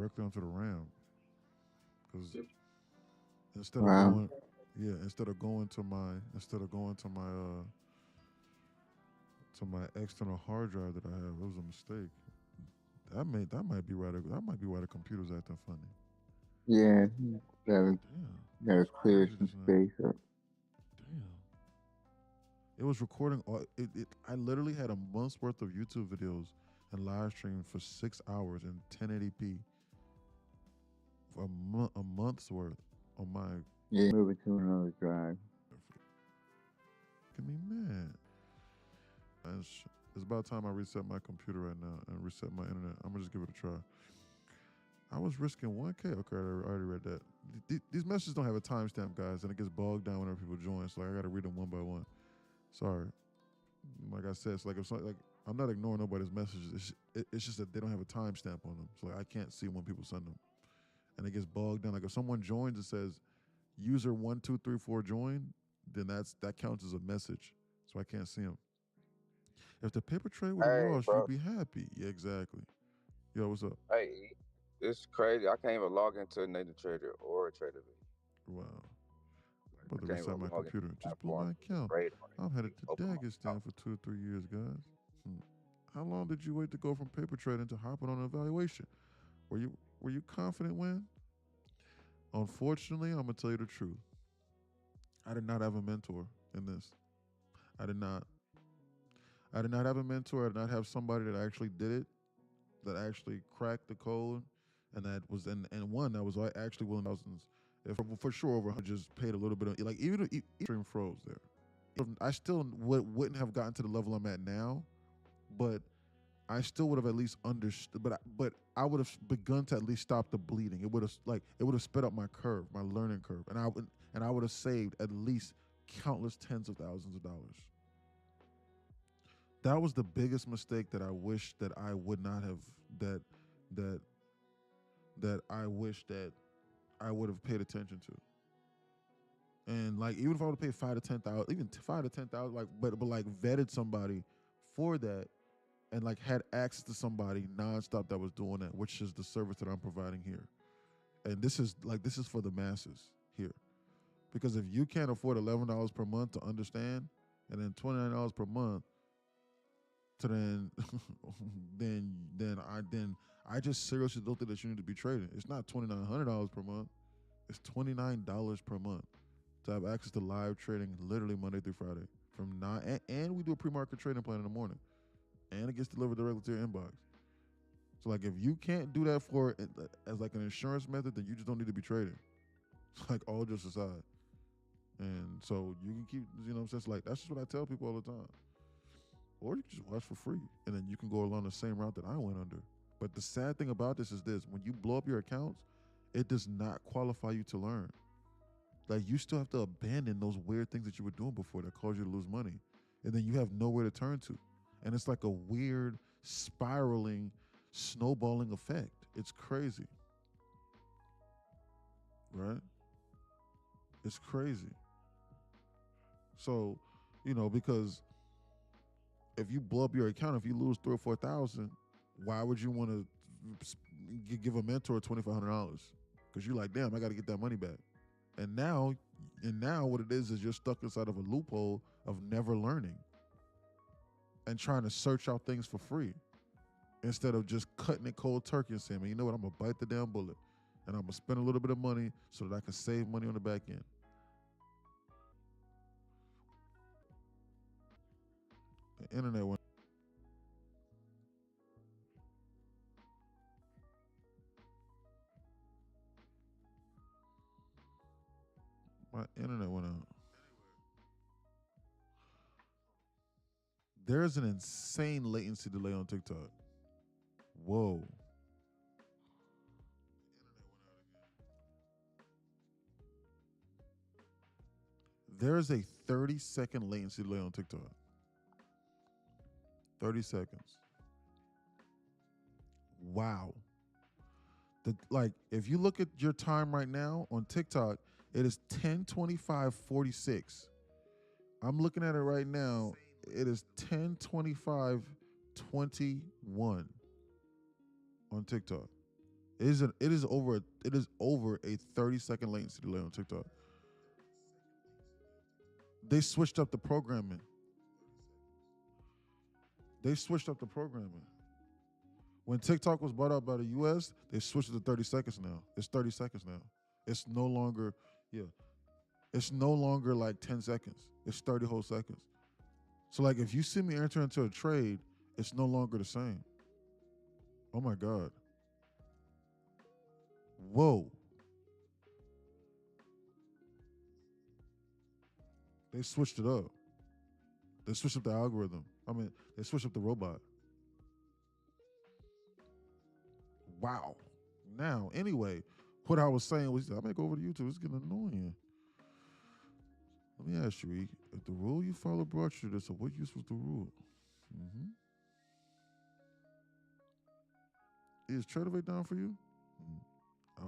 directly onto the RAM because instead of Wow. going, yeah, instead of going to my external hard drive that I have, it was a mistake. That might be why the computer's acting funny. Yeah, gotta Damn, gotta that's clear crazy. some Just now, space up. damn. It was recording all. I literally had a month's worth of YouTube videos and live stream for 6 hours in 1080p for a month's worth on my. Yeah, move it to another drive. Give me man. It's about time I reset my computer right now and reset my internet. I'm gonna just give it a try. I was risking 1K. Okay, I already read that. These messages don't have a timestamp, guys, and it gets bogged down whenever people join. So I gotta read them one by one. Sorry. Like I said, it's like if like I'm not ignoring nobody's messages. It's just that they don't have a timestamp on them, so like, I can't see when people send them, and it gets bogged down. Like if someone joins and says user 1234 join, then that counts as a message, so I can't see them. If the paper trade would have Hey, lost, you'd bro. be happy. Yeah, exactly. Yo, what's up? Hey, it's crazy. I can't even log into Native Trader or Trader V. Wow. Like, I'm about I to can't reset even my log into computer. the Just blew my platform to account. trade on it. I'm headed to Open my Dagestan account. for 2 or 3 years, guys. Hmm. How long did you wait to go from paper trading to hopping on an evaluation? Were you confident when? Unfortunately, I'm gonna tell you the truth. I did not have a mentor in this. I did not. I did not have a mentor. I did not have somebody that actually did it, that actually cracked the code, and that was and one that was actually willing thousands. If for sure over 100 just paid a little bit of like even if stream froze there. I still wouldn't have gotten to the level I'm at now, but I still would have at least understood. But I would have begun to at least stop the bleeding. It would have sped up my curve, my learning curve, and I would have saved at least countless tens of thousands of dollars. That was the biggest mistake that I wish that I would not have that that I wish that I would have paid attention to. And like even if I would have paid 5 to 10 thousand, even 5 to 10 thousand, but like vetted somebody for that and like had access to somebody nonstop that was doing that, which is the service that I'm providing here. And this is for the masses here. Because if you can't afford $11 per month to understand, and then $29 per month to then then I just seriously don't think that you need to be trading. It's not $2,900 per month. It's $29 per month to have access to live trading literally Monday through Friday from 9 and we do a pre-market trading plan in the morning and it gets delivered directly to your inbox. So like if you can't do that for as like an insurance method, then you just don't need to be trading. Like all just aside. And so you can keep, what I'm saying? Like that's just what I tell people all the time. Or you can just watch for free and then you can go along the same route that I went under. But the sad thing about this is this: when you blow up your accounts, it does not qualify you to learn. Like you still have to abandon those weird things that you were doing before that caused you to lose money. And then you have nowhere to turn to. And it's like a weird spiraling, snowballing effect. It's crazy. Right? It's crazy. So, because if you blow up your account, if you lose 3 or 4 thousand, why would you want to give a mentor $2,500? Because you're like, damn, I got to get that money back. And now, what it is you're stuck inside of a loophole of never learning and trying to search out things for free instead of just cutting it cold turkey and saying, man, you know what, I'm gonna bite the damn bullet and I'm gonna spend a little bit of money so that I can save money on the back end. The internet went. My internet went out. There's an insane latency delay on TikTok. Whoa. There's a 30-second latency delay on TikTok. 30 seconds. Wow. If you look at your time right now on TikTok, it is 10:25:46. I'm looking at it right now. It is 10:25:21 on TikTok. It is over a 30-second latency delay on TikTok. They switched up the programming. When TikTok was bought out by the US, they switched it to 30 seconds now. It's 30 seconds now. It's no longer, yeah. It's no longer like 10 seconds. It's 30 whole seconds. So like if you see me enter into a trade, it's no longer the same. Oh my God. Whoa. They switched it up. They switched up the algorithm. They switched up the robot. Wow. Now, anyway, what I was saying was, I may go over to YouTube. It's getting annoying. Let me ask you, if the rule you follow brought you to this, so what use was the rule? Is Tradeovate down for you?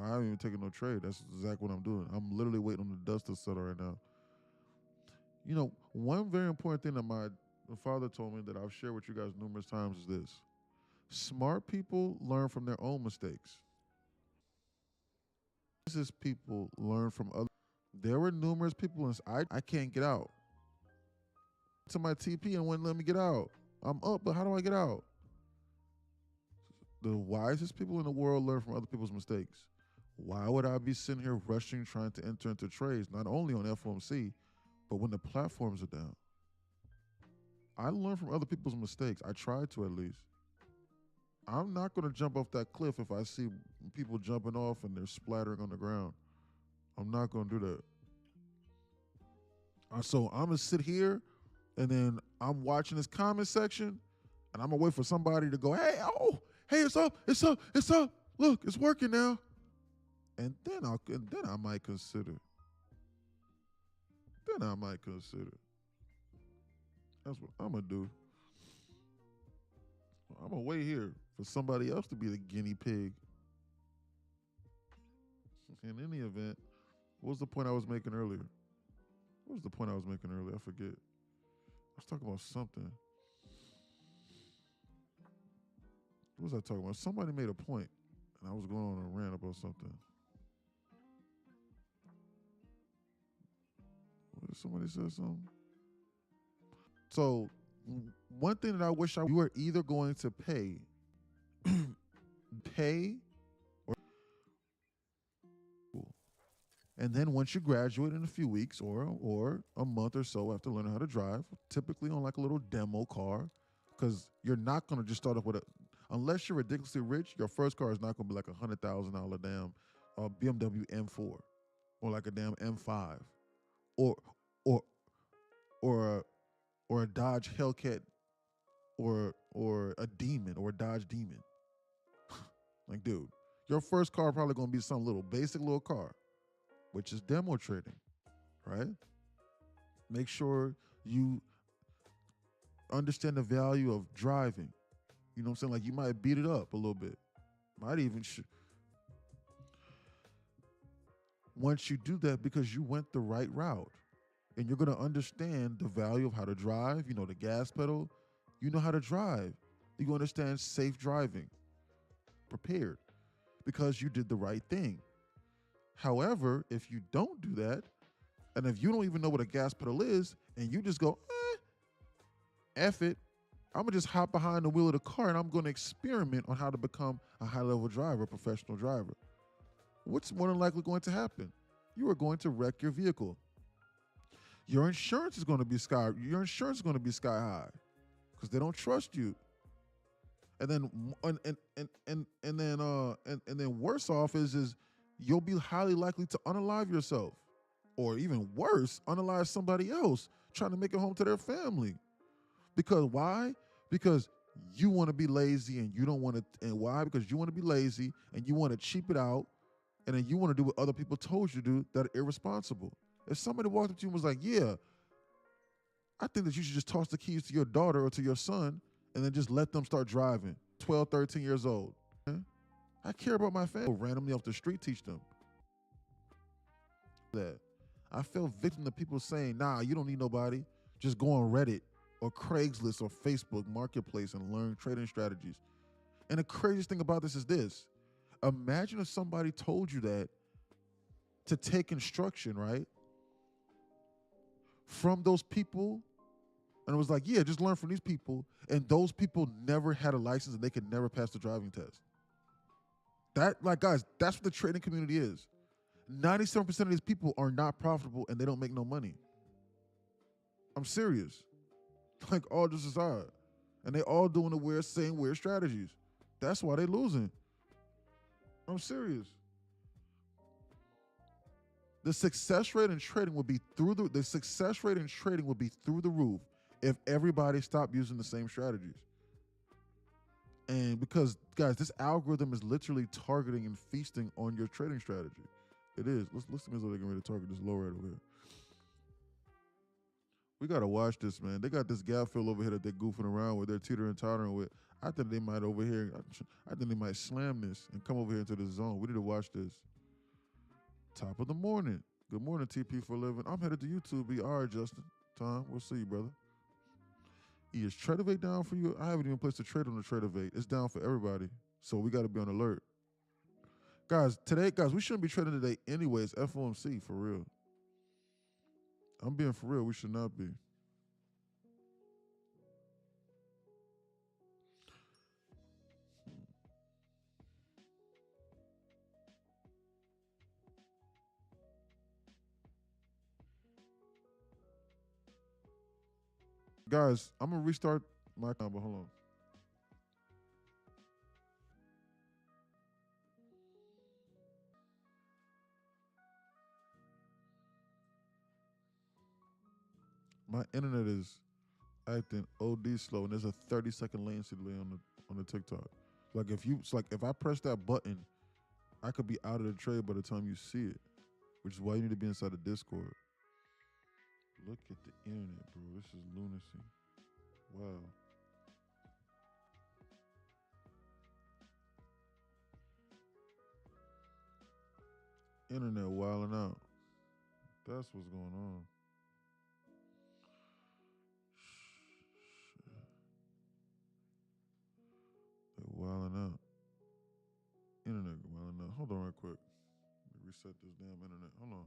I haven't even taken no trade. That's exactly what I'm doing. I'm literally waiting on the dust to settle right now. You know, one very important thing that my father told me that I've shared with you guys numerous times is this. Smart people learn from their own mistakes. Business people learn from other. There were numerous people I can't get out. To my TP and wouldn't let me get out. I'm up, but how do I get out? The wisest people in the world learn from other people's mistakes. Why would I be sitting here rushing, trying to enter into trades, not only on FOMC, but when the platforms are down? I learn from other people's mistakes. I try to, at least. I'm not going to jump off that cliff if I see people jumping off and they're splattering on the ground. I'm not going to do that. So I'm going to sit here and then I'm watching this comment section and I'm going to wait for somebody to go, hey, it's up. Look, it's working now. And then I might consider. That's what I'm going to do. I'm going to wait here for somebody else to be the guinea pig. In any event, what was the point I was making earlier? I forget. I was talking about something. What was I talking about? Somebody made a point, and I was going on a rant about something. Somebody said something. So, one thing that I wish you were either going to pay, and then once you graduate in a few weeks or a month or so after learning how to drive, typically on like a little demo car, because you're not going to just start off with unless you're ridiculously rich, your first car is not going to be like $100,000 damn BMW M4 or like a damn M5 or a Dodge Hellcat or a Demon or a Dodge Demon. Like, dude, your first car probably going to be some little basic little car, which is demo trading, right? Make sure you understand the value of driving. You know what I'm saying? Like, you might beat it up a little bit. Might even once you do that, because you went the right route and you're going to understand the value of how to drive, you know, the gas pedal, you know how to drive. You understand safe driving, prepared, because you did the right thing. However, if you don't do that, and if you don't even know what a gas pedal is, and you just go, F it, I'm going to just hop behind the wheel of the car and I'm going to experiment on how to become a high-level driver, a professional driver. What's more than likely going to happen? You are going to wreck your vehicle. Your insurance is going to be sky high because they don't trust you. And then worse off is you'll be highly likely to unalive yourself, or even worse, unalive somebody else trying to make it home to their family. Because why? Because you want to be lazy and you don't want to. And why? Because you want to be lazy and you want to cheap it out, and then you want to do what other people told you to do that are irresponsible. If somebody walked up to you and was like, yeah, I think that you should just toss the keys to your daughter or to your son and then just let them start driving, 12, 13 years old. I care about my family. Randomly off the street, teach them that. I fell victim to people saying, nah, you don't need nobody. Just go on Reddit or Craigslist or Facebook Marketplace and learn trading strategies. And the craziest thing about this is this. Imagine if somebody told you that to take instruction, right, from those people, and it was like, yeah, just learn from these people, and those people never had a license and they could never pass the driving test. That, like, guys, that's what the trading community is. 97% of these people are not profitable and they don't make no money. I'm serious. Like, all just aside. And they all doing the same weird strategies. That's why they losing. I'm serious. The success rate in trading would be through the success rate in trading would be through the roof if everybody stopped using the same strategies. And because, guys, this algorithm is literally targeting and feasting on your trading strategy. It is. Let's listen to me so they can really target this low right over here. We gotta watch this, man. They got this gap fill over here that they're goofing around with. They're teetering tottering with. I think they might over here. I think they might slam this and come over here into the zone. We need to watch this. Top of the morning. Good morning, TP for a living. I'm headed to YouTube. Be all right, Justin. Tom, we'll see you, brother. Is Tradeovate down for you? I haven't even placed a trade on the Tradeovate. It's down for everybody. So we got to be on alert. Guys, we shouldn't be trading today anyways. FOMC, for real. I'm being for real. We should not be. Guys, I'm going to restart my account, but hold on. My internet is acting OD slow, and there's a 30-second latency delay on the TikTok. If I press that button, I could be out of the trade by the time you see it, which is why you need to be inside the Discord. Look at the internet, bro. This is lunacy. Wow. Internet wilding out. That's what's going on. They're wilding out. Internet wilding out. Hold on right quick. Let me reset this damn internet. Hold on.